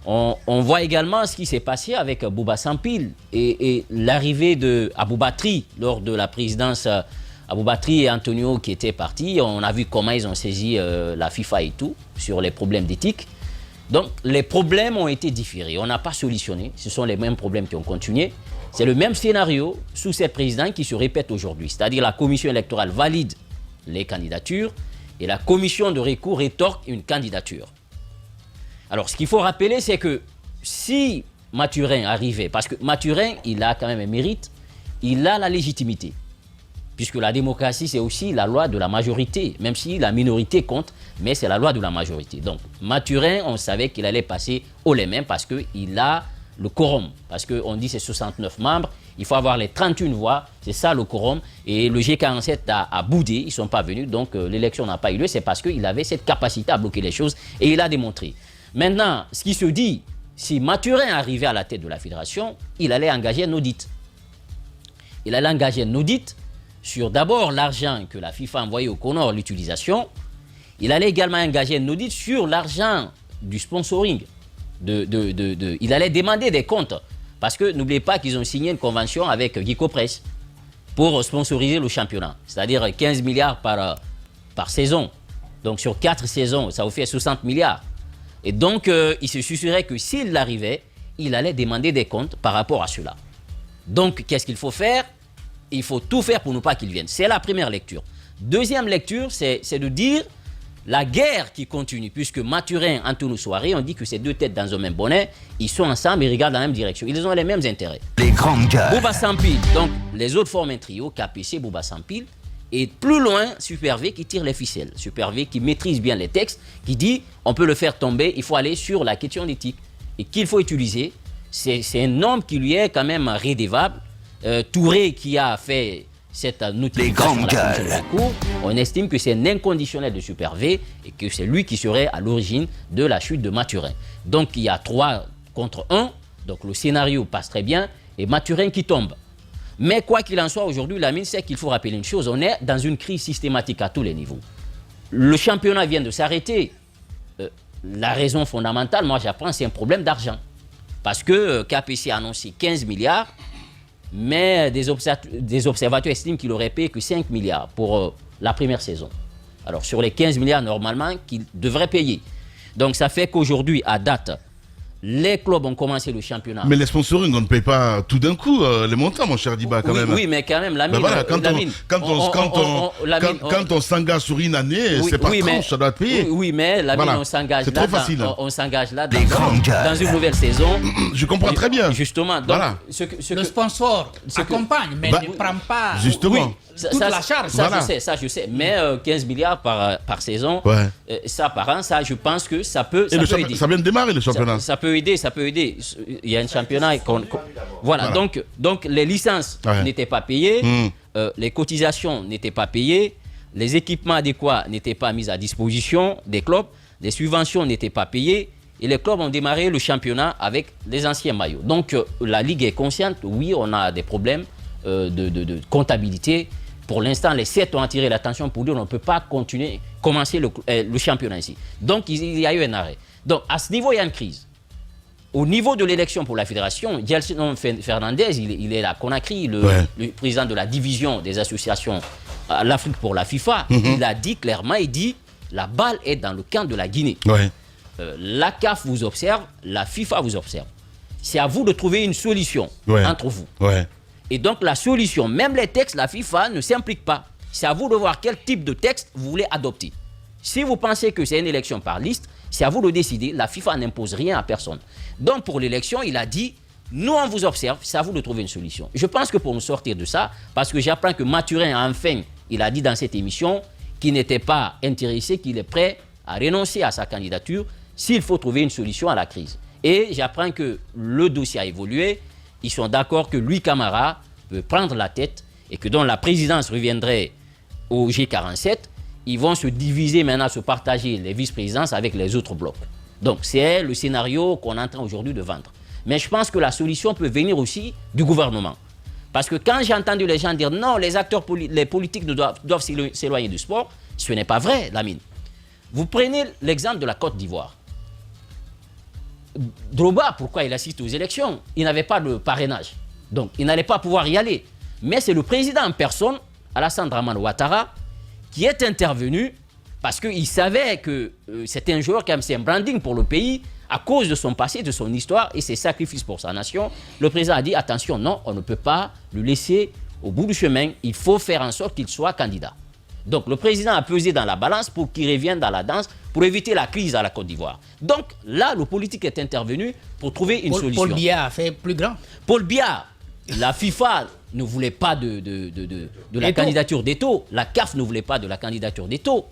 On voit également ce qui s'est passé avec Bouba Sampil et l'arrivée de Aboubakry lors de la présidence. Aboubakry et Antonio qui étaient partis, on a vu comment ils ont saisi la FIFA et tout sur les problèmes d'éthique. Donc les problèmes ont été différés, on n'a pas solutionné, ce sont les mêmes problèmes qui ont continué. C'est le même scénario sous cette présidence qui se répète aujourd'hui, c'est-à-dire la commission électorale valide les candidatures et la commission de recours rétorque une candidature. Alors, ce qu'il faut rappeler, c'est que si Mathurin arrivait, parce que Mathurin, il a quand même un mérite, il a la légitimité. Puisque la démocratie, c'est aussi la loi de la majorité, même si la minorité compte, mais c'est la loi de la majorité. Donc, Mathurin, on savait qu'il allait passer haut les mains parce qu'il a le quorum. Parce qu'on dit c'est 69 membres, il faut avoir les 31 voix, c'est ça le quorum. Et le G47 a boudé, ils ne sont pas venus, donc l'élection n'a pas eu lieu, c'est parce qu'il avait cette capacité à bloquer les choses et il a démontré. Maintenant, ce qui se dit, si Mathurin arrivait à la tête de la fédération, il allait engager un audit. Il allait engager un audit sur d'abord l'argent que la FIFA envoyait au Conor, l'utilisation. Il allait également engager un audit sur l'argent du sponsoring. Il allait demander des comptes. Parce que n'oubliez pas qu'ils ont signé une convention avec Guico Press pour sponsoriser le championnat. C'est-à-dire 15 milliards par saison. Donc sur 4 saisons, ça vous fait 60 milliards. Et donc, il se susurrait que s'il arrivait, il allait demander des comptes par rapport à cela. Donc, qu'est-ce qu'il faut faire? Il faut tout faire pour ne pas qu'il vienne. C'est la première lecture. Deuxième lecture, c'est de dire la guerre qui continue, puisque Mathurin, Antonio Souaré, on dit que ces deux têtes dans un même bonnet, ils sont ensemble, ils regardent dans la même direction. Ils ont les mêmes intérêts. Les grandes gueules. Bouba Sampil, donc les autres forment un trio, KPC, Bouba Sampil. Et plus loin, Super V qui tire les ficelles. Super V qui maîtrise bien les textes, qui dit on peut le faire tomber, il faut aller sur la question d'éthique. Et qu'il faut utiliser, c'est un homme qui lui est quand même rédévable. Touré qui a fait cette notification de la commission de recours, on estime que c'est un inconditionnel de Super V et que c'est lui qui serait à l'origine de la chute de Mathurin. Donc il y a 3 contre 1, donc le scénario passe très bien et Mathurin qui tombe. Mais quoi qu'il en soit, aujourd'hui, Lamine, c'est qu'il faut rappeler une chose, on est dans une crise systématique à tous les niveaux. Le championnat vient de s'arrêter. La raison fondamentale, moi j'apprends, c'est un problème d'argent. Parce que KPC a annoncé 15 milliards, mais des observateurs estiment qu'il aurait payé que 5 milliards pour la première saison. Alors sur les 15 milliards normalement qu'il devrait payer. Donc ça fait qu'aujourd'hui, à date, les clubs ont commencé le championnat. Mais les sponsoring, on ne paye pas tout d'un coup les montants, mon cher Diba, quand même. Oui, mais quand même, Lamine. Voilà, quand on s'engage sur une année, c'est pas tranche, ça doit être payé. Oui, mais Lamine, voilà. on s'engage là, on s'engage là dans une nouvelle saison. Je comprends très bien. Justement, donc, voilà. Le sponsor accompagne, mais ne prend pas toute la charge. Ça, je sais. Mais 15 milliards par saison, ça par an, ça, je pense que ça peut aider. Ça vient de démarrer le championnat. Ça peut aider. Il y a un championnat. Voilà. Donc les licences n'étaient pas payées, les cotisations n'étaient pas payées, les équipements adéquats n'étaient pas mis à disposition des clubs, les subventions n'étaient pas payées et les clubs ont démarré le championnat avec les anciens maillots. Donc la Ligue est consciente, oui, on a des problèmes de comptabilité. Pour l'instant, les 7 ont attiré l'attention pour dire qu'on ne peut pas commencer le championnat ici. Donc il y a eu un arrêt. Donc à ce niveau, il y a une crise. Au niveau de l'élection pour la fédération, Gelson Fernandez, il est à Conakry, le président de la division des associations à l'Afrique pour la FIFA. Il a dit clairement, la balle est dans le camp de la Guinée. La CAF vous observe, la FIFA vous observe. C'est à vous de trouver une solution entre vous. Et donc la solution, même les textes, la FIFA ne s'implique pas. C'est à vous de voir quel type de texte vous voulez adopter. Si vous pensez que c'est une élection par liste, c'est à vous de décider. La FIFA n'impose rien à personne. Donc pour l'élection, il a dit, nous on vous observe, c'est à vous de trouver une solution. Je pense que pour nous sortir de ça, parce que j'apprends que Mathurin, enfin, il a dit dans cette émission qu'il n'était pas intéressé, qu'il est prêt à renoncer à sa candidature s'il faut trouver une solution à la crise. Et j'apprends que le dossier a évolué. Ils sont d'accord que Louis Camara peut prendre la tête et que donc la présidence reviendrait au G47. Ils vont se diviser maintenant, se partager les vice-présidences avec les autres blocs. Donc c'est le scénario qu'on est en train aujourd'hui de vendre. Mais je pense que la solution peut venir aussi du gouvernement. Parce que quand j'ai entendu les gens dire non, les acteurs les politiques doivent s'éloigner du sport, ce n'est pas vrai, Lamine. Vous prenez l'exemple de la Côte d'Ivoire. Drogba, pourquoi il assiste aux élections? Il n'avait pas de parrainage. Donc, il n'allait pas pouvoir y aller. Mais c'est le président en personne, Alassane Dramane Ouattara, qui est intervenu parce qu'il savait que c'était un joueur qui a c'est un branding pour le pays à cause de son passé, de son histoire et ses sacrifices pour sa nation. Le président a dit, attention, non, on ne peut pas le laisser au bout du chemin. Il faut faire en sorte qu'il soit candidat. Donc, le président a pesé dans la balance pour qu'il revienne dans la danse, pour éviter la crise à la Côte d'Ivoire. Donc, là, le politique est intervenu pour trouver une solution. Paul Biya a fait plus grand. Paul Biya, la FIFA ne voulait pas de la candidature d'Eto'o. La CAF ne voulait pas de la candidature d'Eto'o.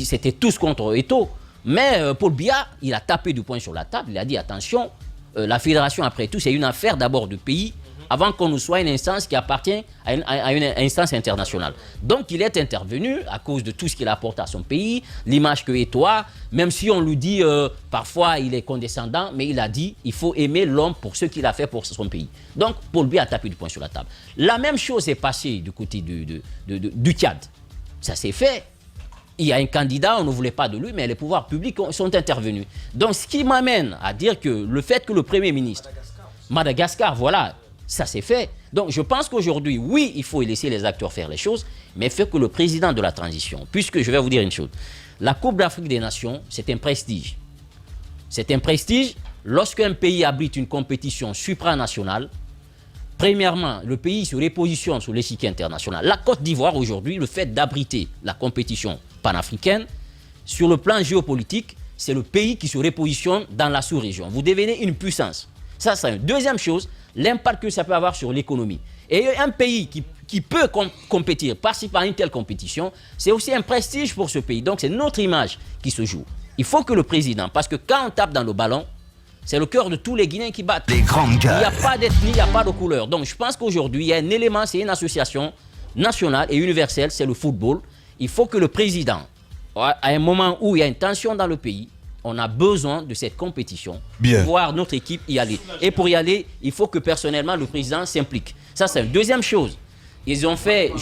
C'était tous contre Eto'o. Mais Paul Biya, il a tapé du poing sur la table. Il a dit, attention, la fédération, après tout, c'est une affaire d'abord du pays, avant qu'on nous soit une instance qui appartient à une instance internationale. Donc, il est intervenu à cause de tout ce qu'il apporte à son pays, l'image que Eto'o, même si on lui dit parfois il est condescendant, mais il a dit il faut aimer l'homme pour ce qu'il a fait pour son pays. Donc, Paul Biya a tapé du poing sur la table. La même chose est passée du côté du Tchad. Ça s'est fait. Il y a un candidat, on ne voulait pas de lui, mais les pouvoirs publics sont intervenus. Donc, ce qui m'amène à dire que le fait que le Premier ministre, Madagascar, voilà, ça s'est fait. Donc, je pense qu'aujourd'hui, oui, il faut laisser les acteurs faire les choses, mais il faut que le président de la transition, puisque je vais vous dire une chose, la Coupe d'Afrique des Nations, c'est un prestige. C'est un prestige lorsqu'un pays abrite une compétition supranationale. Premièrement, le pays se repositionne sur l'échiquier international. La Côte d'Ivoire, aujourd'hui, le fait d'abriter la compétition panafricaine, sur le plan géopolitique, c'est le pays qui se repositionne dans la sous-région. Vous devenez une puissance. Ça, c'est une deuxième chose, l'impact que ça peut avoir sur l'économie. Et un pays qui peut compétir, participer à une telle compétition, c'est aussi un prestige pour ce pays. Donc, c'est notre image qui se joue. Il faut que le président, parce que quand on tape dans le ballon, c'est le cœur de tous les Guinéens qui battent. Les grandes gueules. Il n'y a pas d'ethnie, il n'y a pas de couleur. Donc je pense qu'aujourd'hui, il y a un élément, c'est une association nationale et universelle, c'est le football. Il faut que le président, à un moment où il y a une tension dans le pays, on a besoin de cette compétition pour voir notre équipe y aller. Et pour y aller, il faut que personnellement, le président s'implique. Ça, c'est une deuxième chose. Ils ont fait...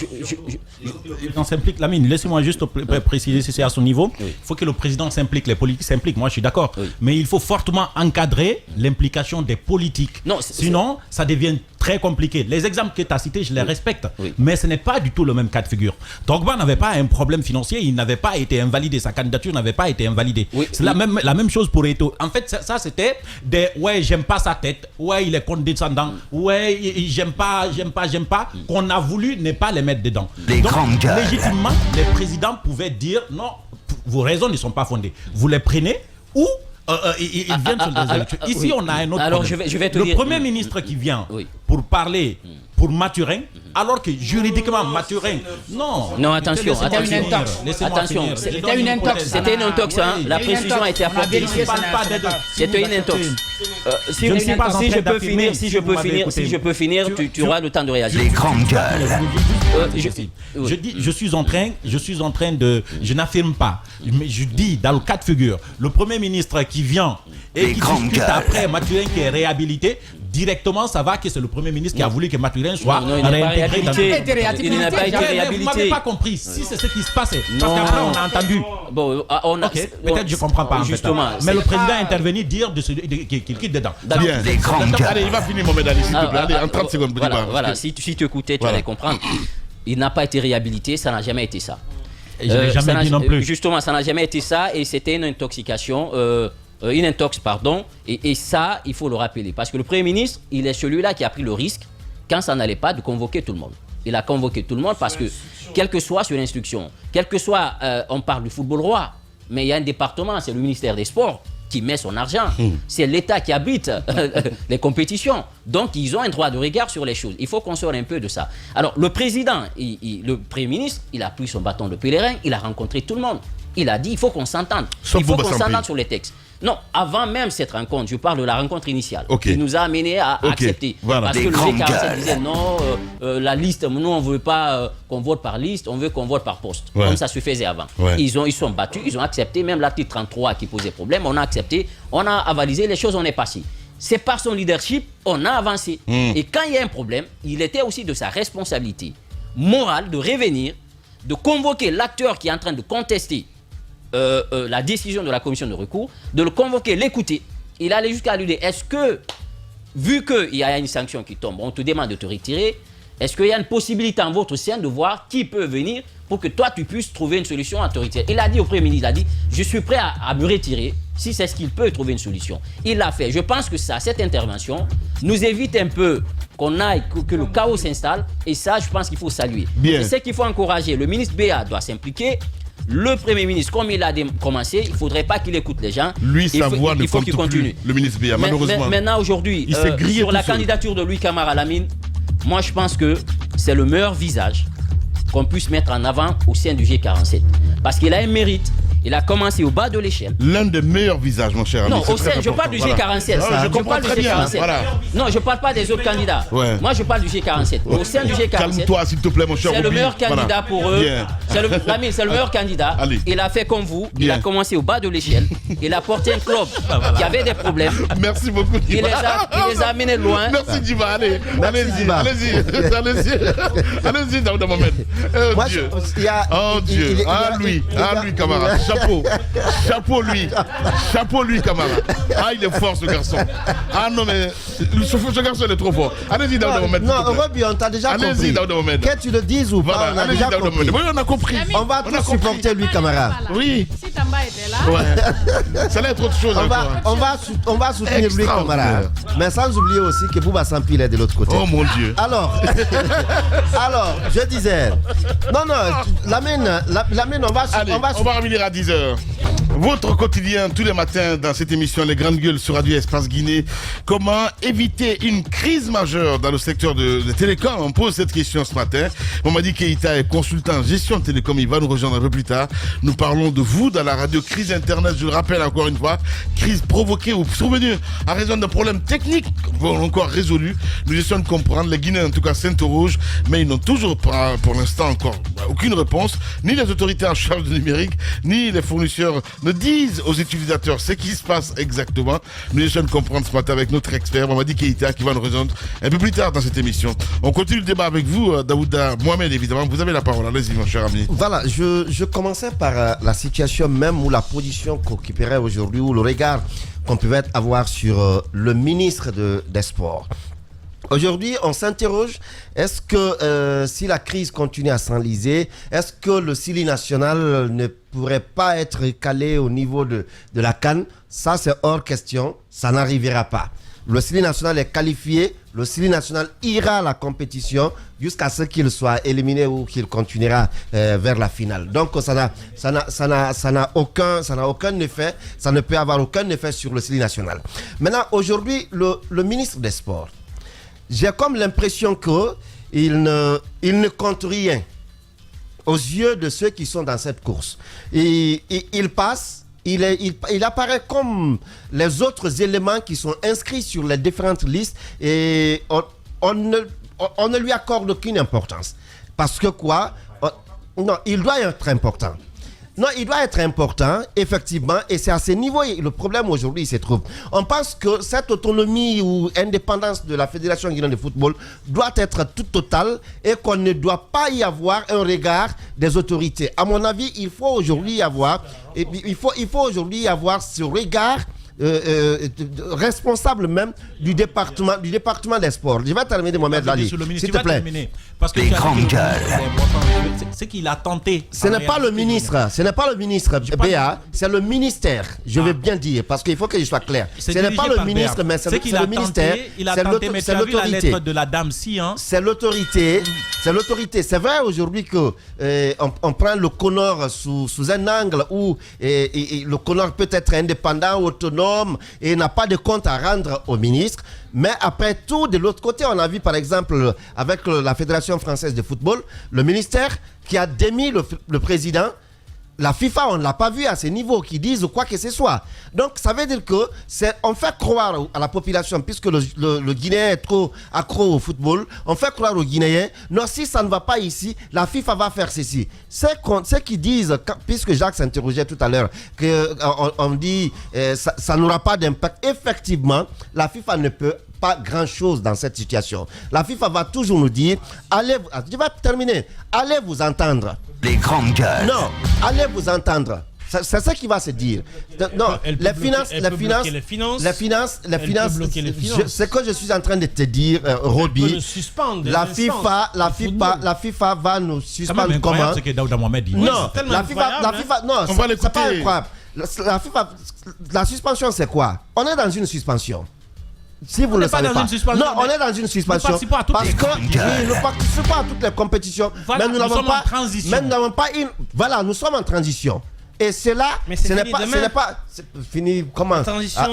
Le président s'implique. Lamine, laissez-moi juste préciser si c'est à son niveau. Il faut que le président s'implique, les politiques s'impliquent. Moi, je suis d'accord. Mais il faut fortement encadrer l'implication des politiques. Non, sinon, ça devient très compliqué. Les exemples que tu as cités, je les respecte. Mais ce n'est pas du tout le même cas de figure. Drogba n'avait pas un problème financier. Il n'avait pas été invalidé. Sa candidature n'avait pas été invalidée. C'est la même chose pour Eto'o. En fait, ça c'était des « ouais, j'aime pas sa tête »,« ouais, il est condescendant »,« ouais, j'aime pas », qu'on a voulu ne pas les mettre dedans. Donc, légitimement, les présidents pouvaient dire « non, vos raisons ne sont pas fondées. Vous les prenez ou... ils viennent sur des élections. Ici, on a un autre alors, problème. je vais te le dire... Premier ministre qui vient pour parler pour Mathurin, alors que juridiquement, Mathurin... Non, attention, attention. C'était une intox. C'était une intox, hein. La précision a été apportée. C'était une intox. Si je peux finir, tu auras le temps de réagir. Les grandes gueules. Je suis en train de... Je n'affirme pas, mais je dis dans le cas de figure, le Premier ministre qui vient et qui discute après Mathurin qui est réhabilité, directement ça va que c'est le Premier ministre qui a voulu que Mathurin soit réintégré dans le... Il n'a pas été réhabilité. Vous m'avez pas compris si c'est ce qui se passait. Parce qu'après on a entendu. Peut-être je comprends pas. Justement. Mais le président est intervenu dire qu'il quitte dedans. Les grandes gueules. Allez, il va finir Mohamed Ali, s'il te plaît. Allez, en 30 secondes. Voilà, si tu écoutais, tu allais comprendre. Il n'a pas été réhabilité, ça n'a jamais été ça. Je n'ai jamais dit non plus. Justement, ça n'a jamais été ça et c'était une intoxication. Une intox, pardon, et ça, il faut le rappeler. Parce que le Premier ministre, il est celui-là qui a pris le risque, quand ça n'allait pas, de convoquer tout le monde. Il a convoqué tout le monde parce que, quel que soit sur l'instruction, quel que soit, on parle du football roi, mais il y a un département, c'est le ministère des Sports, qui met son argent. C'est l'État qui abrite les compétitions. Donc, ils ont un droit de regard sur les choses. Il faut qu'on sorte un peu de ça. Alors, le président, le Premier ministre, il a pris son bâton de pèlerin, il a rencontré tout le monde. Il a dit, il faut qu'on s'entende. Il faut qu'on s'entende sur les textes. Non, avant même cette rencontre, je parle de la rencontre initiale, qui nous a amené à accepter. Voilà. Parce que le G47 disait non, la liste, nous on ne veut pas qu'on vote par liste, on veut qu'on vote par poste. Comme ça se faisait avant. Ils sont battus, ils ont accepté, même l'article 33 qui posait problème, on a accepté, on a avalisé, les choses, on est passé. C'est par son leadership, on a avancé. Et quand il y a un problème, il était aussi de sa responsabilité morale de revenir, de convoquer l'acteur qui est en train de contester la décision de la commission de recours, de le convoquer, l'écouter. Il allait jusqu'à lui dire, est-ce que, vu qu'il y a une sanction qui tombe, on te demande de te retirer, est-ce qu'il y a une possibilité en votre sein de voir qui peut venir pour que toi, tu puisses trouver une solution à te retirer? Il a dit au Premier ministre, il a dit, je suis prêt à me retirer si c'est ce qu'il peut trouver une solution. Il l'a fait. Je pense que cette intervention nous évite un peu qu'on aille, que le chaos s'installe. Et ça, je pense qu'il faut saluer. C'est ce qu'il faut encourager. Le ministre Béa doit s'impliquer. Le Premier ministre, comme il a commencé, il ne faudrait pas qu'il écoute les gens. Lui, sa voix ne compte plus. Le ministre Béa, malheureusement. Maintenant, aujourd'hui, sur la candidature de Louis Camara Lamine, moi, je pense que c'est le meilleur visage qu'on puisse mettre en avant au sein du G47. Parce qu'il a un mérite. Il a commencé au bas de l'échelle. L'un des meilleurs visages, mon cher ami. Non, je parle du G47. Voilà. Je comprends très bien. Voilà. Non, je ne parle pas des autres candidats. Ouais. Moi, je parle du G47. Au sein du G47. Calme-toi, s'il te plaît, mon cher. C'est le meilleur candidat pour eux. C'est le meilleur candidat. Allez. Il a fait comme vous. Il a commencé au bas de l'échelle. Il a porté un club qui avait des problèmes. Merci beaucoup, Diba. Il les a amenés loin. Merci, Diba. Allez-y, Daouda Mohamed. Oh Dieu. Oh Dieu. Ah, lui, camarade. Chapeau lui, camarade. Ah, il est fort ce garçon. Ah non, mais ce garçon il est trop fort. Allez-y, Daouda Mohamed. Non, Roby, on t'a déjà compris. Allez-y, Daouda Mohamed. Que tu le dises ou pas, on a déjà compris. Oui, on a compris. On va tous supporter lui, camarade. Oui. Si Tamba était là. Ça allait être autre chose on va soutenir lui, camarade. Mais sans oublier aussi que Bouba Sampil est de l'autre côté. Oh mon Dieu. Alors, je disais. Non, Lamine, on va revenir à 10h. Votre quotidien tous les matins dans cette émission Les Grandes Gueules sur Radio Espace Guinée. Comment éviter une crise majeure dans le secteur de télécom? On pose cette question ce matin. Mamadi Keïta est consultant en gestion de télécom. Il va nous rejoindre un peu plus tard. Nous parlons de vous dans la radio crise internet. Je le rappelle encore une fois, crise provoquée ou survenue à raison d'un problème technique encore résolu. Nous essayons de comprendre. Les Guinéens en tout cas s'interrogent, mais ils n'ont toujours pas pour l'instant encore aucune réponse. Ni les autorités en charge du numérique, ni les fournisseurs ne disent aux utilisateurs ce qui se passe exactement. Nous essayons de comprendre ce matin avec notre expert Mamadi Keïta qui va nous rejoindre un peu plus tard dans cette émission. On continue le débat avec vous, Daouda Mohamed, évidemment. Vous avez la parole. Allez-y, mon cher ami. Voilà, je commençais par la situation même ou la position qu'occuperait aujourd'hui ou le regard qu'on pouvait avoir sur le ministre des Sports. Aujourd'hui, on s'interroge, est-ce que si la crise continue à s'enliser, est-ce que le CILI national ne pourrait pas être calé au niveau de la CAN? Ça, c'est hors question, ça n'arrivera pas. Le CILI national est qualifié, le CILI national ira à la compétition jusqu'à ce qu'il soit éliminé ou qu'il continuera vers la finale. Donc, ça n'a aucun effet, ça ne peut avoir aucun effet sur le CILI national. Maintenant, aujourd'hui, le ministre des Sports, j'ai comme l'impression qu'il ne compte rien aux yeux de ceux qui sont dans cette course. Et il passe, il apparaît comme les autres éléments qui sont inscrits sur les différentes listes et on ne lui accorde aucune importance. Parce que quoi? Non, il doit être important. Non, il doit être important, effectivement, et c'est à ce niveau le problème aujourd'hui se trouve. On pense que cette autonomie ou indépendance de la Fédération guinéenne de football doit être toute totale et qu'on ne doit pas y avoir un regard des autorités. À mon avis, il faut aujourd'hui avoir ce regard responsable même du département des sports. Je vais terminer, Mohamed Lali, s'il te plaît. Parce que les grandes gueules. C'est qu'il a tenté. Ce n'est pas le ministre, Béa, c'est le ministère. Je veux bien dire, parce qu'il faut que je sois clair. Ce n'est pas le ministre, mais c'est le ministère. Il a tenté, mais tu as vu la lettre de la dame si, hein? C'est l'autorité. C'est vrai aujourd'hui que on prend le CONOR sous un angle où le CONOR peut être indépendant, autonome et n'a pas de compte à rendre au ministre. Mais après tout, de l'autre côté, on a vu par exemple avec la Fédération française de football, le ministère qui a démis le président. La FIFA, on ne l'a pas vu à ce niveau, qui disent quoi que ce soit. Donc, ça veut dire que on fait croire à la population, puisque le Guinéen est trop accro au football, on fait croire aux Guinéens, non, si ça ne va pas ici, la FIFA va faire ceci. Ceux qui disent, puisque Jacques s'interrogeait tout à l'heure, qu'on dit ça n'aura pas d'impact, effectivement, la FIFA ne peut pas grand-chose dans cette situation. La FIFA va toujours nous dire, je vais terminer, allez vous entendre. Les grandes gueules. Non, allez vous entendre. C'est ça qui va se dire. Non, les finances, c'est que je suis en train de te dire, Roby. La FIFA va nous suspendre comment? Ce que Daouda Mohamed dit. Non, la FIFA, non, c'est pas incroyable. La FIFA, la suspension, c'est quoi? On est dans une suspension. Si vous ne le savez pas. Non, on est dans une suspension. Parce que nous ne participons pas à toutes les compétitions. Voilà, mais nous n'avons pas une. Voilà, nous sommes en transition. Et cela, ce n'est pas fini. Comment?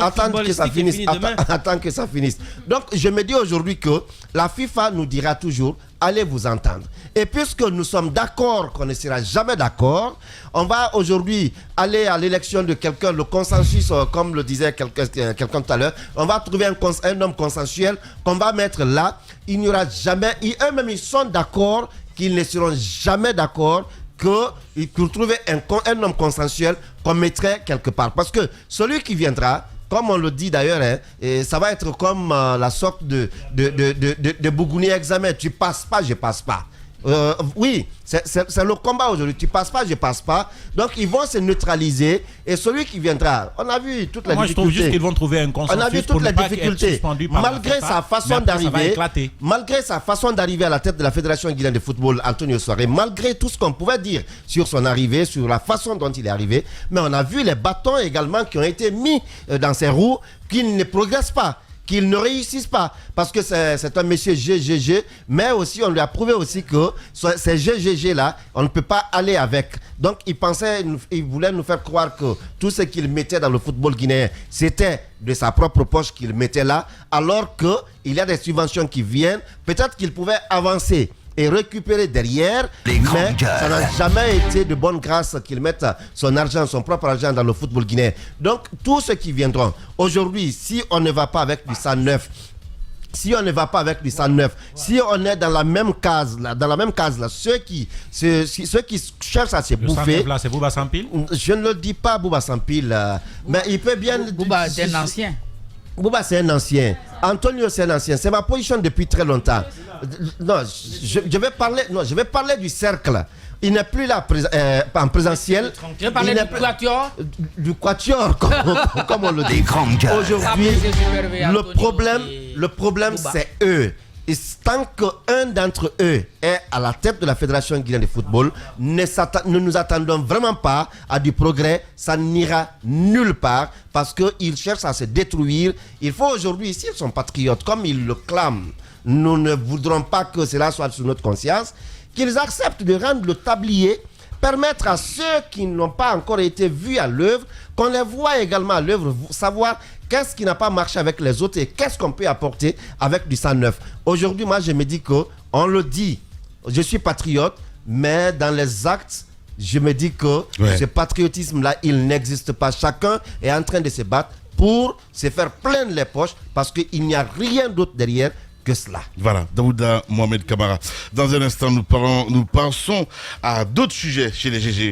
Attendre que ça finisse. Attends que ça finisse. Donc, je me dis aujourd'hui que la FIFA nous dira toujours, allez vous entendre. Et puisque nous sommes d'accord qu'on ne sera jamais d'accord, on va aujourd'hui aller à l'élection de quelqu'un, le consensus, comme le disait quelqu'un tout à l'heure, on va trouver un homme consensuel qu'on va mettre là. Il n'y aura jamais, eux-mêmes ils sont d'accord qu'ils ne seront jamais d'accord pour trouver un homme consensuel qu'on mettrait quelque part. Parce que celui qui viendra, comme on le dit d'ailleurs, ça va être comme la sorte de Bougouni examen. Tu passes pas, je passe pas. Oui, c'est le combat aujourd'hui. Tu passes pas, je passe pas. Donc ils vont se neutraliser. Et celui qui viendra, on a vu toutes les difficultés. Moi je trouve juste qu'ils vont trouver un consensus. On a vu toutes les difficultés. Malgré sa façon d'arriver, à la tête de la Fédération guinéenne de football, Antonio Soare, malgré tout ce qu'on pouvait dire sur son arrivée, sur la façon dont il est arrivé, mais on a vu les bâtons également qui ont été mis dans ses roues, qui ne progressent pas, qu'ils ne réussissent pas, parce que c'est un monsieur GGG, mais aussi on lui a prouvé aussi que ces GGG là, on ne peut pas aller avec. Donc il voulait nous faire croire que tout ce qu'il mettait dans le football guinéen, c'était de sa propre poche qu'il mettait là, alors qu'il y a des subventions qui viennent, peut-être qu'il pouvait avancer et récupérer derrière, mais ça n'a jamais été de bonne grâce qu'il mette son argent, son propre argent dans le football guinéen. Donc, tous ceux qui viendront, aujourd'hui, si on ne va pas avec du 109, si on on est dans la même case là, ceux qui cherchent à se bouffer, là, c'est Bouba Sampil. Je ne le dis pas Bouba Sampil, mais il peut bien. Bouba, c'est un ancien. Bouba, c'est un ancien. Antonio, c'est un ancien. C'est ma position depuis très longtemps. Non, je vais parler du cercle. Il n'est plus là en présentiel. Je vais parler du quatuor. Du quatuor, comme on le dit. Aujourd'hui, le problème, c'est eux. Et tant qu'un d'entre eux est à la tête de la Fédération guinéenne de football, ne nous attendons vraiment pas à du progrès. Ça n'ira nulle part parce qu'ils cherchent à se détruire. Il faut aujourd'hui, s'ils sont patriotes, comme ils le clament, nous ne voudrons pas que cela soit sous notre conscience, qu'ils acceptent de rendre le tablier, permettre à ceux qui n'ont pas encore été vus à l'œuvre, qu'on les voit également à l'œuvre, savoir qu'est-ce qui n'a pas marché avec les autres et qu'est-ce qu'on peut apporter avec du 109. Aujourd'hui, moi, je me dis qu'on le dit, je suis patriote, mais dans les actes, je me dis que ce patriotisme-là, il n'existe pas. Chacun est en train de se battre pour se faire plein les poches parce qu'il n'y a rien d'autre derrière que cela. Voilà, Daouda Mohamed Kamara. Dans un instant, nous passons à d'autres sujets chez les GG.